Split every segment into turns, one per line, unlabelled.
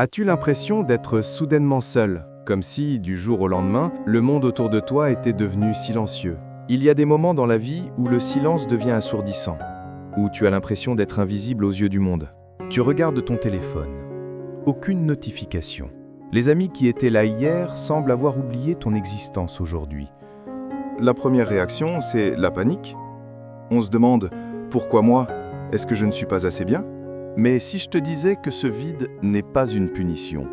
As-tu l'impression d'être soudainement seul, comme si, du jour au lendemain, le monde autour de toi était devenu silencieux? Il y a des moments dans la vie où le silence devient assourdissant, où tu as l'impression d'être invisible aux yeux du monde. Tu regardes ton téléphone. Aucune notification. Les amis qui étaient là hier semblent avoir oublié ton existence aujourd'hui. La première réaction, c'est la panique. On se demande « Pourquoi moi? Est-ce que je ne suis pas assez bien ?» Mais si je te disais que ce vide n'est pas une punition?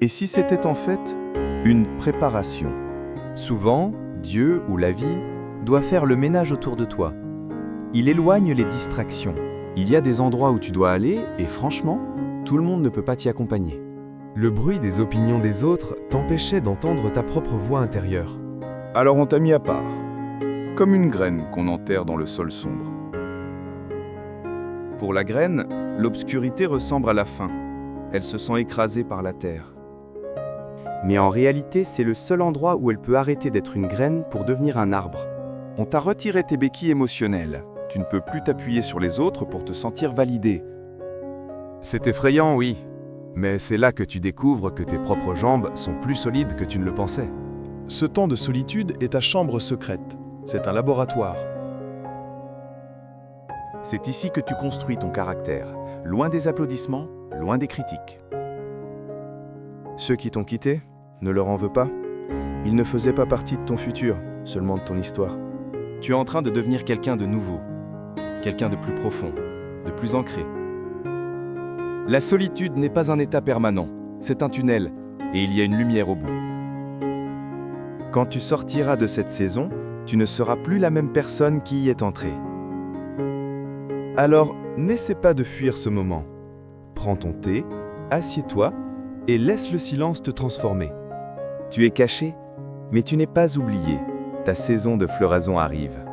Et si c'était en fait une préparation? Souvent, Dieu ou la vie doit faire le ménage autour de toi. Il éloigne les distractions. Il y a des endroits où tu dois aller et franchement, tout le monde ne peut pas t'y accompagner. Le bruit des opinions des autres t'empêchait d'entendre ta propre voix intérieure.
Alors on t'a mis à part, comme une graine qu'on enterre dans le sol sombre. Pour la graine, l'obscurité ressemble à la faim. Elle se sent écrasée par la terre.
Mais en réalité, c'est le seul endroit où elle peut arrêter d'être une graine pour devenir un arbre.
On t'a retiré tes béquilles émotionnelles. Tu ne peux plus t'appuyer sur les autres pour te sentir validé.
C'est effrayant, oui. Mais c'est là que tu découvres que tes propres jambes sont plus solides que tu ne le pensais.
Ce temps de solitude est ta chambre secrète. C'est un laboratoire.
C'est ici que tu construis ton caractère, loin des applaudissements, loin des critiques. Ceux qui t'ont quitté, ne leur en veux pas. Ils ne faisaient pas partie de ton futur, seulement de ton histoire. Tu es en train de devenir quelqu'un de nouveau, quelqu'un de plus profond, de plus ancré. La solitude n'est pas un état permanent, c'est un tunnel, et il y a une lumière au bout. Quand tu sortiras de cette saison, tu ne seras plus la même personne qui y est entrée. Alors, n'essaie pas de fuir ce moment. Prends ton thé, assieds-toi et laisse le silence te transformer. Tu es caché, mais tu n'es pas oublié. Ta saison de floraison arrive.